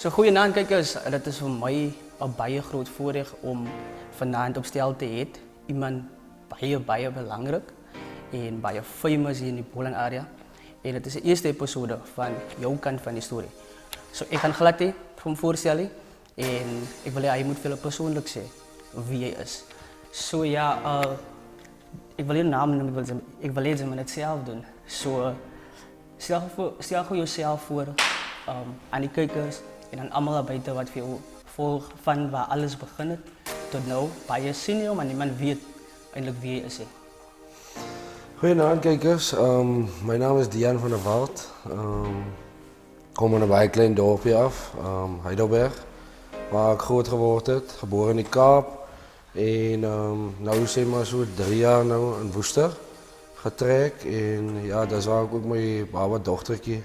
So goeienaand kykers, dit is vir my 'n baie groot voorreg om vanaand op stel te hê iemand baie belangrik en baie famous hier in die Boland area. En dit is die eerste episode van jou kant van die storie. So ek gaan glad hê hom voorstel en ek wil hê hy moet vir hulle persoonlik sê wie hy is. So ja, ek wil nie naam noem, ek wil hê jy moet dit self doen. So stel gou jouself voor aan die kykers en aan almal daar buite wat vir jou volg van waar alles begin het tot nou, baie senior, maar niemand weet eintlik wie hy is. Goeienaand kykers, my naam is Dian van der Walt. Kom van 'n baie klein dorpie af, Heidelberg, waar ek groot geword het, gebore in die Kaap en nou sê maar so 3 jaar nou in Woester getrek en ja, dis waar ek ook my baba dogtertjie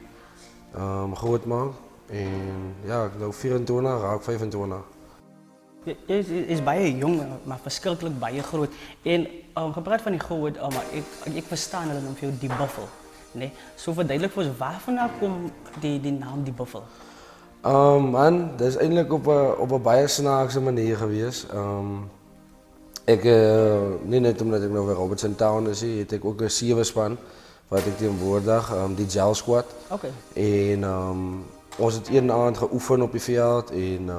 groot maak en ja, ek nou 24, raak 25. Jy is baie jong, maar verskriklik baie groot. En gepraat van die groot, maar ek verstaan hulle noem vir jou die buffel, nee? So verduidelik vir ons waarvan kom die naam die buffel? Man, dis eintlik op 'n baie snaakse manier gewees. Ek nie net omdat ek nou by Robertson Town is, het ek ook 'n 7 span wat ek teenwoordig, die Gel Squad. Okay. En ons het een aand geoefen op die veld en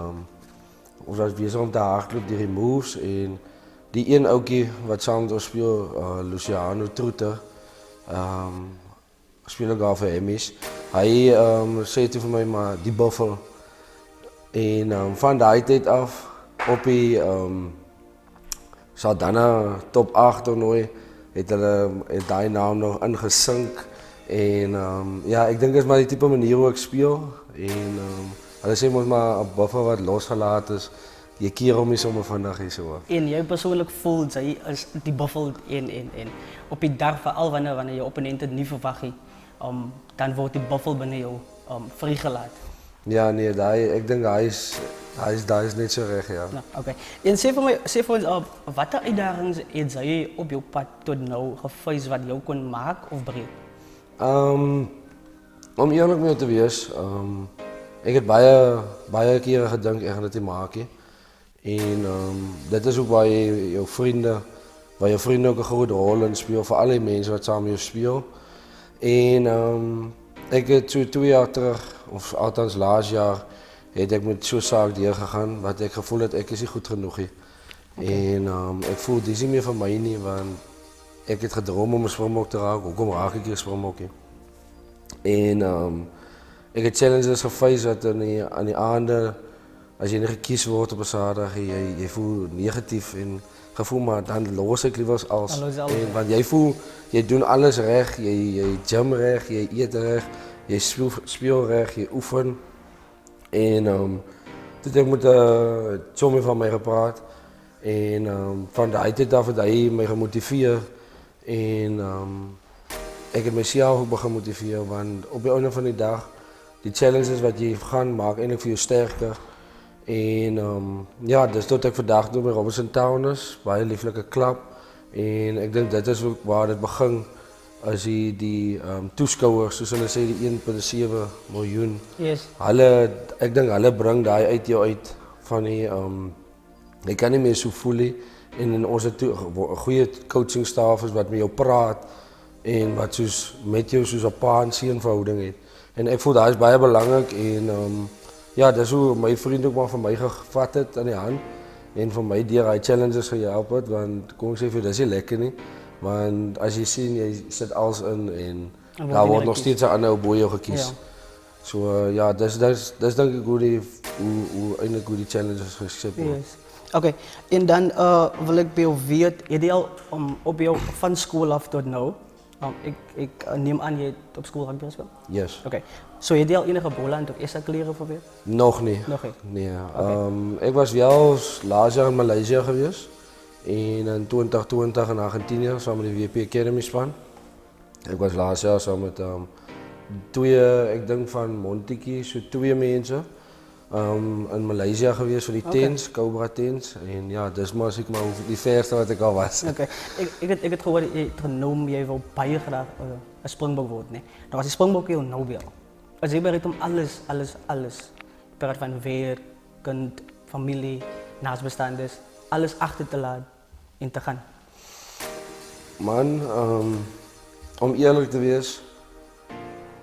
ons was besig om te hardloop deur die moves en die een ouetjie wat saam met ons speel, Luciano Troeter, speel ook al vir Emmys. Hy sê toe vir my maar die buffel. En van daai tyd af op die Saldanha top 8 toernooi het hulle daai naam nog ingesink en ja, ek dink dit is maar die tipe manier hoe ek speel en hulle sê mos maar 'n buffel wat losgelaat is, jy keer hom nie sommer vandag hier so. En jy persoonlik voel jy is die buffel en op die dag veral wanneer jou opponent dit nie verwag nie, dan word die buffel binne jou vrygelaat. Ja nee, ek dink hy is net so reg, ja. Nou, okay. En sê vir ons watter uitdagings het jy op jou pad tot nou geface wat jou kon maak of breek? Om eerlik mee te wees, ek het baie kere gedink ek gaan dit nie maak nie. En dit is ook waar jou vriende ook 'n groot rol in speel, vir al die mense wat saam met jou speel. En ek het so 2 jaar terug, of althans laas jaar, het ek met so 'n saak deurgegaan wat ek gevoel het ek is nie goed genoeg nie. Okay. En ek voel dis nie meer vir my nie, want ek het gedroom om 'n springbok te raak, hoekom raak ek nie 'n springbok nie? En ek het challenges geface wat aan die aande, as jy nie gekies word op 'n Saterdag, jy voel negatief en gevoel maar dan los ek liewer als. En want jy voel jy doen alles reg, jy gym reg, jy eet reg, jy speel reg, jy oefen. En toe het ek met 'n chomie van my gepraat en van daai tyd af het hy my gemotiveer en ek het myself ook begin motiveer, want op die einde van die dag, die challenges wat jy gaan maak eintlik vir jou sterker. En ja, dis tot ek vandag by Robertson Town is, baie lieflike klub. En ek dink dit is ook waar dit begin, as die toeskouers, soos hulle sê, die 1.7 miljoen. Yes. Ek dink hulle bring daai uit jou uit van die jy kan nie meer so voel nie. En ons het 'n goeie coaching staff is wat met jou praat en wat met jou soos 'n pa en seun verhouding het. En ek voel daai is baie belangrik en ja, dis hoe my vriend ook maar vir my gevat het aan die hand en vir my deur hy challenges gehelp het, want kom ek sê vir dis nie lekker nie, want as jy sien jy sit alles in en daar word nog steeds 'n ander bo jou gekies. Ja. So ja, dis dink ek hoe eintlik hoe die challenges geskep word. Yes. Okay, en dan wil ek by jou weet, het jy al op jou van skool af tot nou, ek neem aan jy het op skool rugby gespeel? Yes. Okay. So het jy al enige Boland of SA klere probeer? Nog nie. Nog nie? Nee. Okay. Ek was wel laas jaar in Maleisië gewees en in 2020 in Argentinië saam met die WP Academy span. Ek was laas jaar saam met ek dink van Montetjie, so 2 mense in Maleisië gewees vir die tents, Cobra tents en ja, dis maar die verste wat ek al was. Okay. Ek het gehoor jy het genoem jy wil baie graag 'n springbok word, nee. Nou as die springbok jou nou wil. As jy bereid om alles praat van weer, kind, familie, naastbestaanders, alles achter te laten en te gaan? Man, om eerlijk te wees,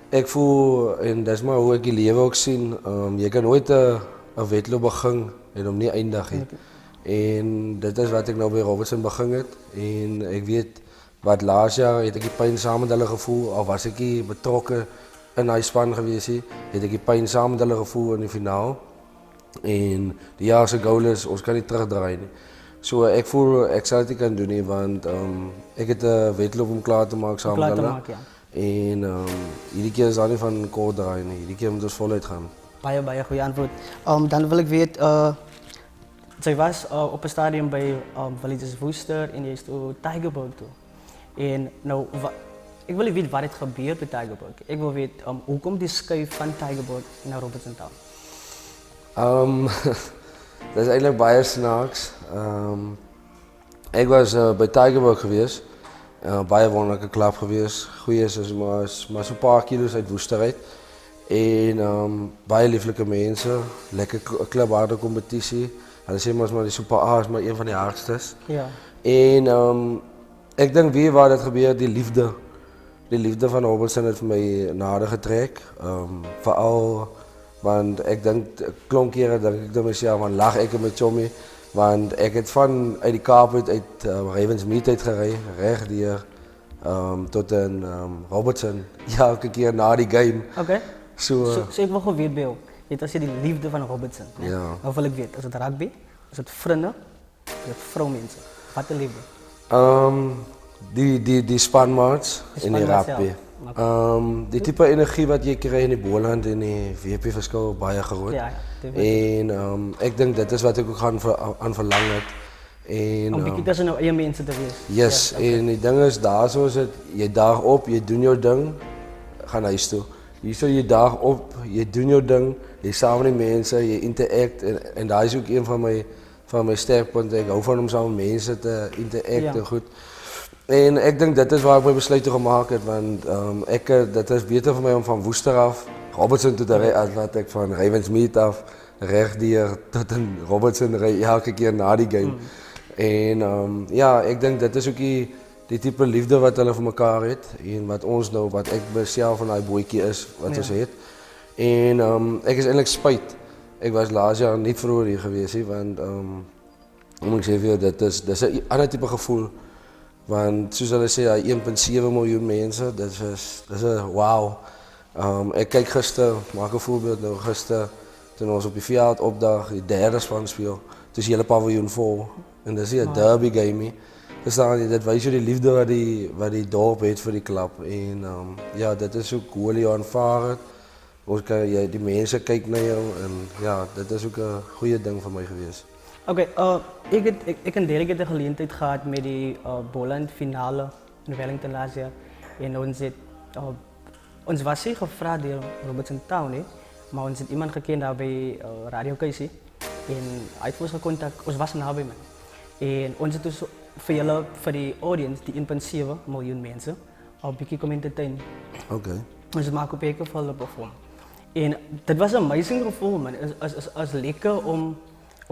ik voel, en dat is maar hoe ik die leven ook zie, je kan nooit een wedloop beginnen en hem niet eindigen. En dat is wat ik nou bij Robertson begin het. En ik weet, wat laatst jaar het ik die pijn samen met hulle gevoel, al was ik hier betrokken in die span geweest, het ik die pijn samen met hulle gevoel in die finaal. En die jaarse goal is, ons kan niet terugdraaien. So ek voel ek sal dit nie kan doen nie want ek het 'n wedloop om klaar te maak saam met hulle. Ja. En hierdie keer is daar nie van kort draai nie. Hierdie keer moet ons voluit gaan. Baie goede antwoord. Dan wil ik weten, zij was op een stadium bij Villages Woester en die is toe Tigerberg toe. En nou, ik wil weten wat het gebeurt bij Tigerberg. Ik wil weten, hoe komt die schuif van Tigerberg naar Robertson Town? Dat is eigenlijk baie snaaks. Ik was bij Tigerberg geweest. Baie wonderlijke klap geweest. Goeie is maar zo'n paar kilo's uit Woester uit. En baie lieflijke mensen. Lekker clubharde competitie. Hulle sê maar die Super A is maar een van die hardestes. Ja. En ik denk weer waar dat gebeurt, die liefde. Die liefde van Robertson heeft mij nader getrek. Vooral, want ik denk, klonk keren denk ik mezelf, van lag ik met Chommy. Want ik heb van uit die Kaap uit Ravensmeet uitgereden, recht hier tot in Robertson. Ja, elke keer na die game. Oké. So ik wil gewoon weten, Bill. Je als je die liefde van Robertson. Ja. Nou wil ik weten, is het rugby, is het vrienden, is het vrouwmensen? Wat de liefde? Die spanmaats in die spanmaats, rugby. ja. Die type energie wat je krijgt in die Boland en die VP verschil baie groot. Ja, en ik denk dat is wat ik ook aan verlang het. En om bietjie tussen nou eie mense te wees. yes, Ja, okay. en die ding is daar so is dit, jy daag op, jy doen jou ding, gaan huis toe. Hier so jy daag op, jy doen jou ding, jy saam met die mense, jy interact en daar is ook een van my sterkpunte. Ek hou van om saam met mense te interact en goed. En ek dink dit is waar ek my besluit toe gemaak het want dit is beter vir my om van Woester af Robertson toe te ry as wat ek van Ravensmeet af reg deur tot in Robertson ry elke keer na die game. En ja, ek dink dit is ook die tipe liefde wat hulle vir mekaar het en wat ons nou wat ek myself van daai boetjie is wat ons het. En ek is eintlik spyt. Ek was laas jaar nie vroeër hier gewees nie want om ek sê vir jou dit is 'n ander tipe gevoel. Want soos hulle sê, 1.7 miljoen mense, dit is 'n wow. Ek kyk gister, maak 'n voorbeeld nou gister toen ons op die veld opdag, die derde span speel, toe is die hele paviljoen vol en dis nie 'n derby game nie. Verstaan jy, dit wys jou die liefde wat die dorp het vir die klub en ja, dit is ook hoe hulle jou aanvaar het. Ons kan die mense kyk na jou en ja, dit is ook 'n goeie ding vir my gewees. Oké, ik heb derde keer de gelegenheid gehad met die Boland finale in Wellington laatst jaar. En ons was hier gevraagd door Robertson Town, maar ons het iemand gekend daar bij Radio Keisie. En hij heeft ons gecontact, ons was nabij man. En ons het dus voor die audience, die 1.7 miljoen mensen, al een beetje komen entertainen. Oké. Ons maken op een geval perform. En dat was een amazing gevoel man, als lekker om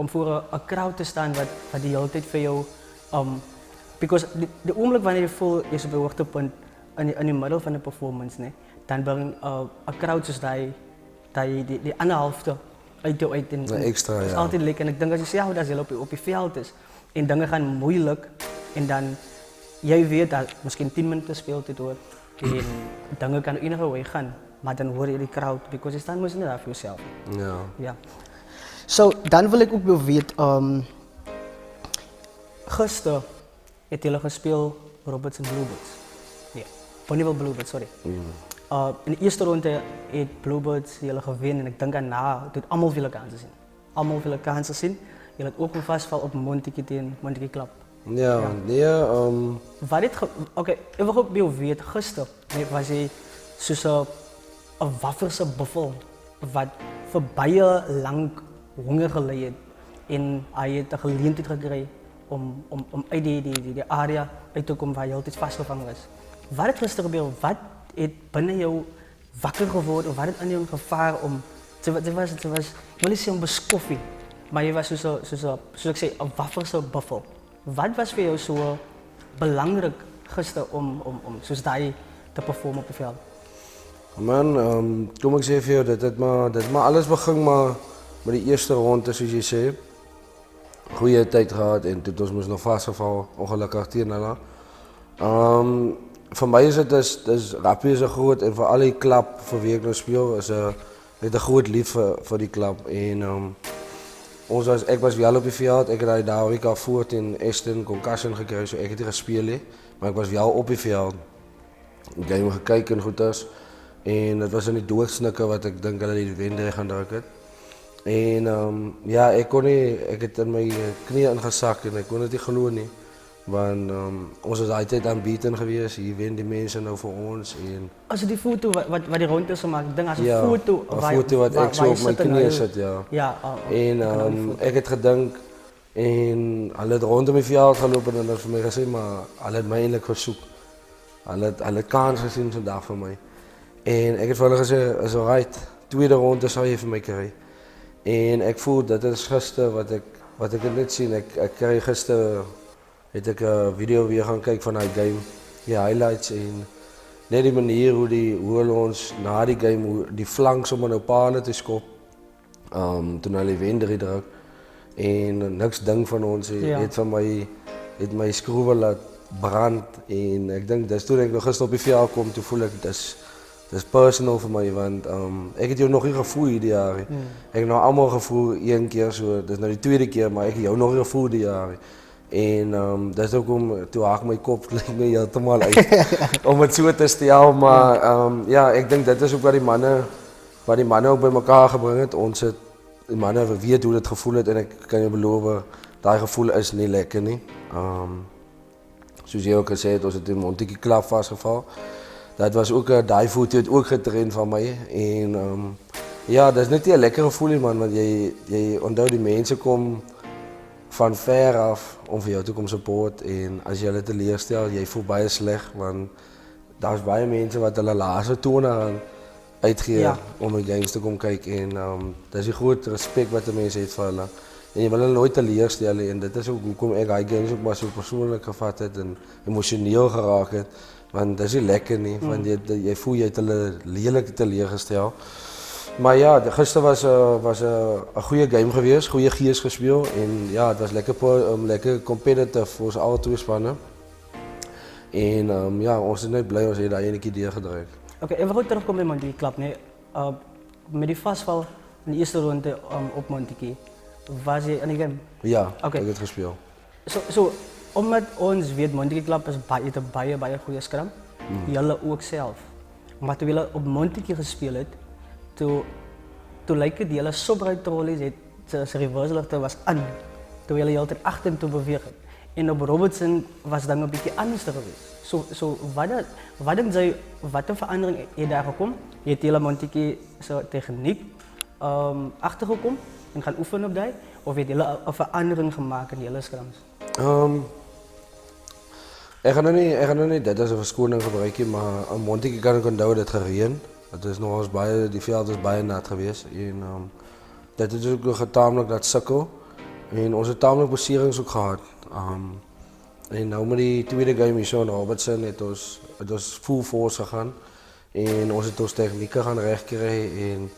voor een crowd te staan wat die hele tijd voor jou, because de ogenblik wanneer je voelt je is op een hoogtepunt in het middel van de performance, dan brengt een crowd zoals die andere helft uit jou uit. En extra, ja. Dat is altijd lekker en ik denk als je zelf dat je op je veld is en dingen gaan moeilijk en dan jij weet dat misschien 10 minuten speelt dit door en dingen kan enige weg gaan, maar dan hoor je die crowd, because je staat misschien daar voor jezelf. Ja. Ja. Dan wil ik ook wel weten, gisteren heeft jullie gespeeld Robertson Bluebirds. Ja, Ponyville Bluebirds, sorry. In de eerste ronde heeft Bluebirds jullie gewonnen en ik denk daarna dat allemaal veel kansen zien. Allemaal veel kansen zien. Jullie hebben ook een vastval op Montikie Club. Ja, nee. Oké, ik wil ook wel weten, gisteren was hij zo'n een wafferse buffel wat voor baie lang honger gelei het en hy het 'n geleentheid gekry om uit die area uit te kom waar hy altyd vasgevang was. Wat het gister gebeur? Wat het binne jou wakker geword of wat het in jou gevaar om Dit was, ik wil niet zeggen beskoffie, maar je was zoals ik zei, een wafelse buffel. Wat was voor jou zo belangrijk gisteren om zoals daar te performen op het veld? Man, kom ik zeg voor jou, dat het maar alles begint maar met die eerste ronde, zoals je zei. Goede tijd gehad en toen ons moest nog vastgevallen, ongelukkig 10-0. Voor mij is het dus rugby is een groot en voor alle klap voor wie ik nou speel is een groot lief voor die klap. En ik was wel op die veld, ik had daar week al voort in Aston concussion gekregen, so ik heb niet gespeeld, maar ik was wel op die veld. Ik heb gekeken en goed is. En het was in die doorsnikken wat ik denk dat die wind gaan drukken. En ja, ik heb in mijn knieën ingezakt en ik kon het niet geloven. Want ons is altijd aanbieden geweest, hier winnen die mensen nou voor ons. En als je die foto wat die rond is gemaakt, ik denk als een ja, foto wat ik zo op mijn knieën zit, ja. Ja, En ik heb gedacht, en hij had rondom mijn veld gelopen en dat voor mij gezegd, maar hij had mij eigenlijk gezoekt. Hij had kans gezien vandaag voor mij. En ik heb voor hem gezegd, is alright, tweede ronde zou je voor mij krijgen. En ik voel dat is gisteren wat ik net zie. Ik kreeg gisteren heb ik een video weer gaan kijken van die game, die highlights en net die manier hoe hulle ons na die game die flank sommer nou paane te skop. Toen hulle wender druk en niks ding van ons het my skroewe laat brand en ek dink dis toe ek nog gister op die veld kom toe voel ek dis personal vir my want ek het jou nog nie gevoel hierdie jaar. Ek het nou almal gevoel een keer so, dis nou die tweede keer maar ek het jou nog nie gevoel die jaar. En dat is ook toe haak my kop lyk my heeltemal uit om het so te stel, maar ja, ek dink dit is ook wat die manne ook by mekaar gebring het. Die manne weet hoe dit gevoel het en ek kan jou beloof, daai gevoel is nie lekker nie. Soos jy ook gesê het, ons het in Montetjie klap vasgeval. Dat was ook, daai foto het ook getrain van my en ja, dit is net nie 'n lekker gevoel nie man, want jy onthou die mense kom van ver af om vir jou te kom support en as jy hulle teleurstel, jy voel baie sleg want daar's baie mense wat hulle laaste tone aan uitgee om die games te kom kyk en dis die groot respek wat 'n mens het vir hulle. En jy wil hulle nooit teleurstel nie en dit is ook hoekom ek daai games ook maar so persoonlik gevat het en emosioneel geraak het want dis nie lekker nie want jy voel jy het hulle lelik teleurgestel. Maar ja, gister was 'n goeie game geweest, goeie gees gespeel en ja, het was lekker competitive vir ons al twee spanne. En ja, ons is net bly ons het daai enetjie deurgedruk. Okay, en we gaan terugkomen bij Montetjie klap, nee. Met die vastval in de eerste ronde op Montetjie, was je in die game? Ja, okay. Ik heb het gespeeld. So, omdat ons weet Montetjie klap is baie goeie scrum, julle ook self. Maar toen julle op Montetjie gespeeld het, toen lijkt het julle subruit trollies het sy reverse ligte was aan, toen julle heeltyd agter toe beweeg het. En op Robertson was dan 'n bietjie anders geweest. So wat dink jy, watter verandering het daar gekom? Jy het hele Montetjie se tegniek agtergekom en gaan oefen op daai of het jy 'n verandering gemaak in julle scrums? Ek gaan nou nie dit as 'n verskoning gebruik nie, maar aan Montetjie kan ek onthou dit gereën. Dit is nog ons baie die veld is baie nat geweest en dit het ook nog taamlik dat sukkel en ons het taamlik beserings ook gehad. En nou met die tweede game hier so in Robertson het ons full force gegaan en ons het ons tegnieke gaan regkry en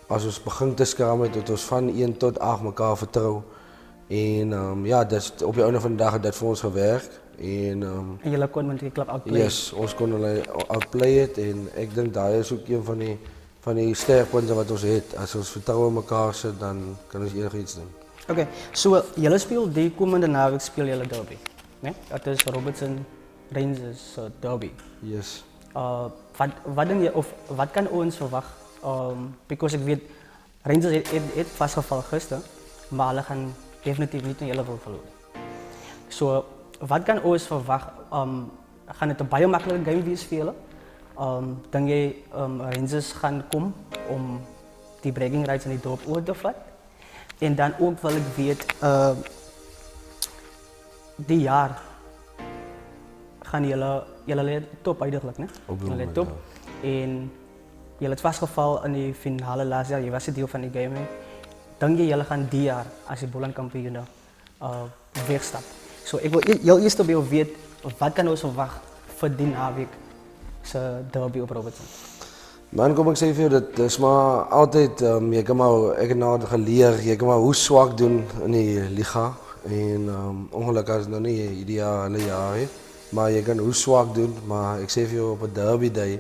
as ons begin te skram het ons van 1 tot 8 mekaar vertrou. En ja, dis op die einde van die dag het dit vir ons gewerk en julle kon Montetjie klap outplay. Yes, ons kon hulle outplay het en ek dink daai is ook een van die sterkpunte wat ons het. As ons vertrou in mekaar sit, dan kan ons enigiets doen. Okay, so julle speel die komende naweek speel julle derby, né? Dit is Robertson Rangers derby. Yes. Wat dink jy of wat kan ons verwag? Because ek weet Rangers het vasgeval gister, maar hulle gaan definitief nie in julle wil verloor. So wat kan ons verwag? Gaan dit 'n baie maklike game wees vir julle? Dink jy Rangers gaan kom om die bragging rights in die dorp oor te vat? En dan ook wil ek weet, die jaar gaan julle top uiteindelik, né? Julle top. En Julle het vasgeval in die finale laas jaar, jy was 'n deel van die game. Dink jy julle gaan die jaar as die Boland kampioene wegstap? So ek wil heel eers by jou weet, wat kan ons verwag vir die naweek se derby op Robertson? Man, kom ek sê vir jou, dit is maar altyd, jy kan maar, ek het nou geleer, jy kan maar hoe swak doen in die liga. En ongelukkig is het nog nie ideale jaar he. Maar jy kan hoe swak doen, maar ek sê vir jou op 'n derby day,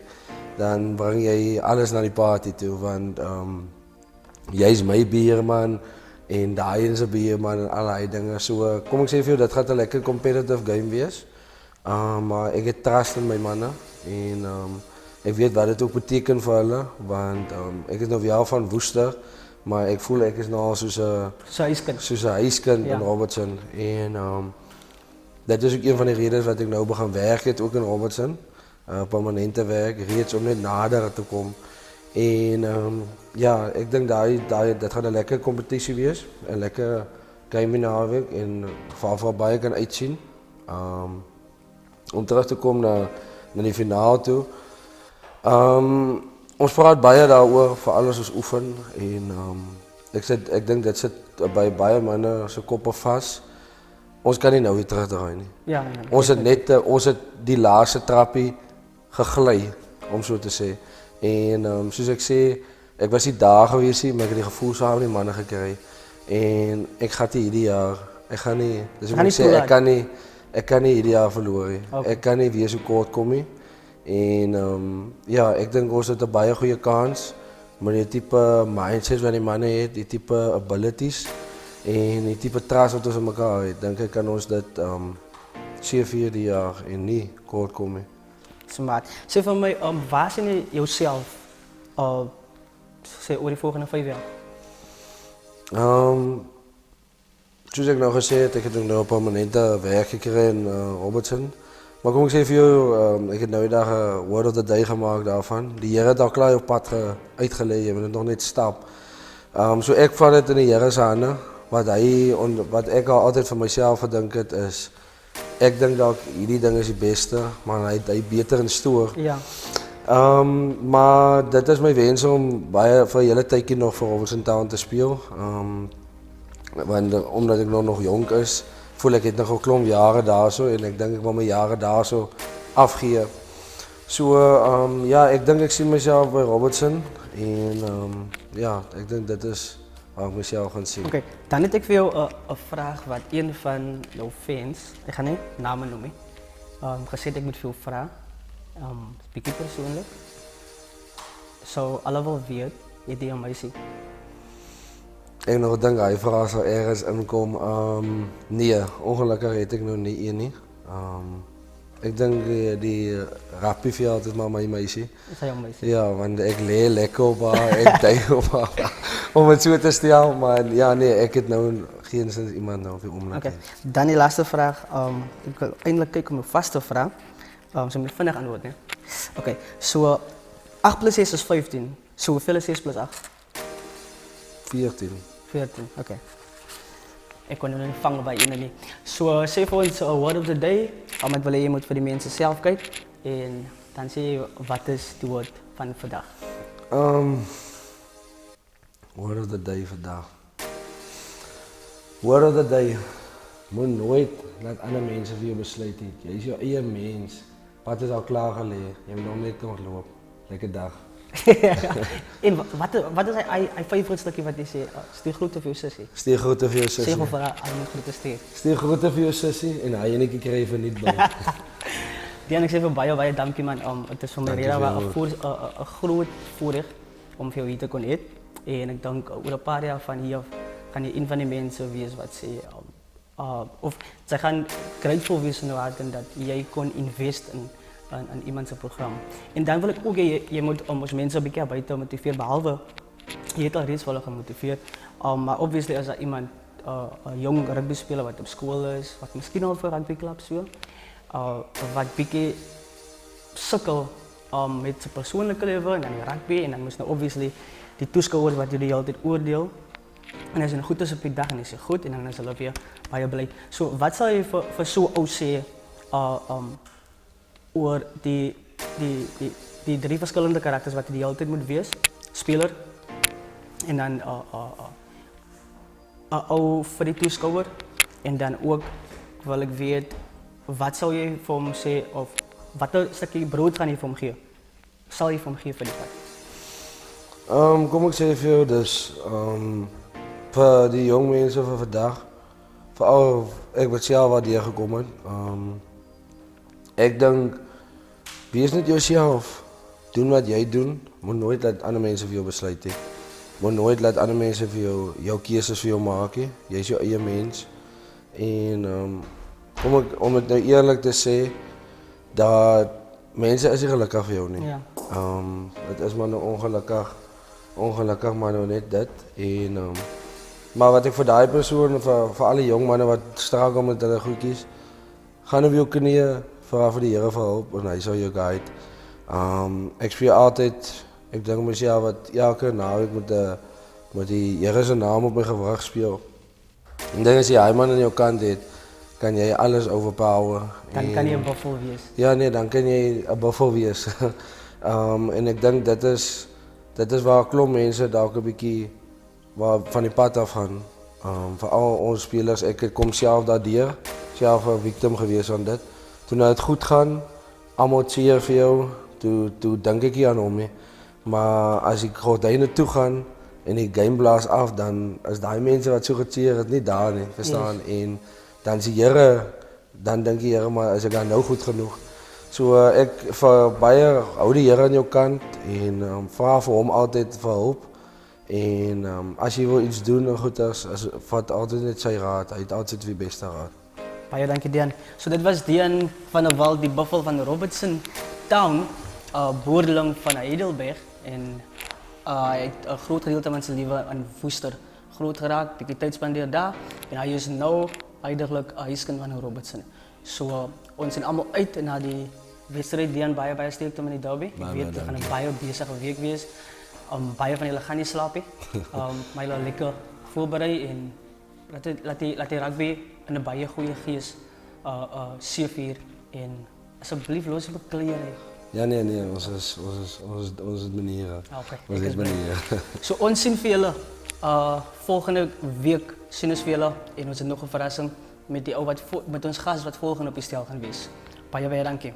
dan bring jy alles na die party toe, want jy is my bierman en daai is 'n bierman en al daai dinge. So kom ek sê vir jou, dit gaan 'n lekker competitive game wees. Maar ek het trust in my manne en ek weet wat dit ook beteken vir hulle, want ek is nou wel van Woester, maar ek voel ek is nou al soos 'n huiskind in Robertson en dit is ook een van die redes wat ek nou begin werk het ook in Robertson, permanente werk, reeds om net nader te kom. En ja, ek dink dit gaan 'n lekker kompetisie wees, 'n lekker game naweek en waarvan baie kan uitsien. Om terug te kom na die finaal toe. Ons praat baie daaroor vir alles ons oefen en ek dink dit sit by baie manne se koppe vas. Ons kan nie nou weer terugdraai nie. Ja, Ons het die laaste trappie gegly, om so te sê. En soos ek sê, ek was nie daar gewees nie, maar ek het die gevoel saam met die manne gekry. En ek gaan nie hierdie jaar, ek kan nie, dis wat ek sê, ek kan nie hierdie jaar verloor nie. Okay. Ek kan nie weer so kort kom nie. En ja, ek dink ons het 'n baie goeie kans met die tipe mindset wat die manne het, die tipe abilities en die tipe trust wat ons in mekaar het. Dink ek kan ons dit C4 die jaar en nie kort kom nie. Smart. Sê vir my, waar sien jy jouself sê oor die volgende 5 jaar? Soos ek nou gesê het, ek het nou 'n permanente werk gekry in Robertson. Maar kom ek sê vir jou, ek het nou die dag 'n word of the day gemaak daarvan. Die Here het al klaar op pad uitgelê, jy moet dit nog net stap. So ek vat dit in die Here se hande. Wat ek al altyd vir myself gedink het is, ek dink dalk hierdie ding is die beste, maar hy beter in stoor. Ja. Maar dit is my wens om baie vir 'n hele tydjie nog vir Robertson Town te speel. Want omdat ek nog jonk is, voel ek het nog 'n klomp jare daarso en ek dink ek wil my jare daarso afgee. So ja, ek dink ek sien myself by Robertson en ja, ek dink dit is waar ek myself gaan sien. Okay, dan het ek vir jou 'n vraag wat een van jou fans, ek gaan nie name noem nie, gesê het ek moet vir jou vra, bietjie persoonlik. So hulle wil weet, het jy 'n meisie? Ek nog dink hy vraag sal ergens inkom. Nee, ongelukkig het ek nog nie een nie. Ek dink die rugbyveld is maar my meisie. Is hy jou meisie? Ja, want ek lê lekker op haar, ek dink op haar, om het so te stel, maar ja nee, ek het nou geensins iemand nou op die oomblik. Okay, dan die laaste vraag, ek wil eintlik kyk om jou vas te vra, so moet vinnig antwoord, né? Okay, so 8 plus 6 is 15, so hoeveel is 6 plus 8? 14. 14, okay. Ek kon nou nie vang by ene nie. So sê vir ons 'n word of the day, ek wil hê jy moet vir die mense self kyk en dan sê jy wat is die woord van vandag? Word of the day vandag. Word of the day. Moet nooit laat ander mense vir jou besluit het. Jy is jou eie mens. Wat is al klaar gelê? Jy moet nog net kan loop. Lekker dag. En wat is hy favourite stukkie wat jy sê? Stuur groete vir jou sussie. Stuur groete vir jou sussie. Sê vir haar moet groete stuur. Stuur groete vir jou sussie en hy enetjie kry vir niet by. Dan ek sê vir baie dankie man. Dit is vir my regtig 'n groot voorreg om vir jou hier te kon hê. En ek dink oor 'n paar jaar van hier af gaan jy een van die mense wees wat sê of sy gaan grateful wees in haar dat jy kon invest in iemand se program. En dan wil ek ook jy moet ons mense 'n bietjie buite motiveer, behalwe jy het al reeds hulle gemotiveer. Maar obviously as daar iemand 'n jong rugby speler wat op skool is, wat miskien al vir rugby klub so, wat bietjie sukkel met sy persoonlike lewe en dan die rugby en dan moet nou obviously die toeskouers wat jullie altyd oordeel. En as jy goed is op die dag en is jy goed en dan is hulle weer baie bly. So wat sal jy vir so ou sê oor die die 3 verskillende karakters wat die hele tyd moet wees. Speler en dan 'n ou vir die toeskouer en dan ook wil ek weet wat sal jy vir hom sê of watter stukkie brood gaan jy vir hom gee? Sal jy vir hom gee vir die pad? Kom ek sê vir jou, dus vir die jong mense van vandag, veral ek wat self wat hier gekom het, ek dink, wees net jouself, doen wat jy doen, moet nooit laat ander mense vir jou besluit hê. Moet nooit laat ander mense vir jou keuses vir jou maak hê. Jy is jou eie mens. En om dit nou eerlik te sê, dat mense is nie gelukkig vir jou nie. Ja. Het is maar nou ongelukkig maar nou net dit. En maar wat ek vir daai persoon, vir alle jong manne wat struggle met hulle goedjies, gaan op jou knieë, vra vir die Here vir hulp en hy sal jou guide. Ek speel altyd, ek dink myself wat elke naweek met die Here se naam op my gewrig speel. En ding as jy hy man aan jou kant het, kan jy alles overpower. Dan kan jy 'n buffel wees. Ja nee, dan kan jy 'n buffel wees. En ek dink dit is waar 'n klomp mense dalk 'n bietjie van die pad af gaan. Vir al ons spelers, ek kom self daardeur, self 'n victim gewees aan dit. Toe nou dit goed gaan, almal cheer vir jou, toe dink ek nie aan hom nie. Maar as ek gordyne toe gaan en die game blaas af, dan is daai mense wat so gecheer het nie daar nie, verstaan? Yes. En dan sê Here, dan dink die Here maar as ek dan nou goed genoeg. So ek vir baie hou die Here aan jou kant en vra vir hom altyd vir hulp. En as jy wil iets doen en goeders, vat altyd net sy raad. Hy het altyd die beste raad. Baie dankie Dean. So dit was Dean van der Walt, die buffel van Robertson Town, boerdeling van Heidelberg en hy het 'n groot gedeelte van sy lewe in Woester groot geraak, bietjie tyd spandeer daar en hy is nou huidiglik 'n huiskind van Robertson. So ons sien almal uit na die wedstryd. Dean, baie sterkte met die derby. Ek weet dit gaan 'n baie besige week wees. Baie van julle gaan nie slaap nie. Maar julle lekker voorberei en laat die rugby in 'n baie goeie gees seëvier en asseblief los op klere. Ja nee, ons is maniere. Okay, ons is maniere. So ons sien vir julle volgende week sien ons vir julle en ons het nog 'n verrassing met die ou wat met ons gas wat volgende op die stel gaan wees. Baie dankie.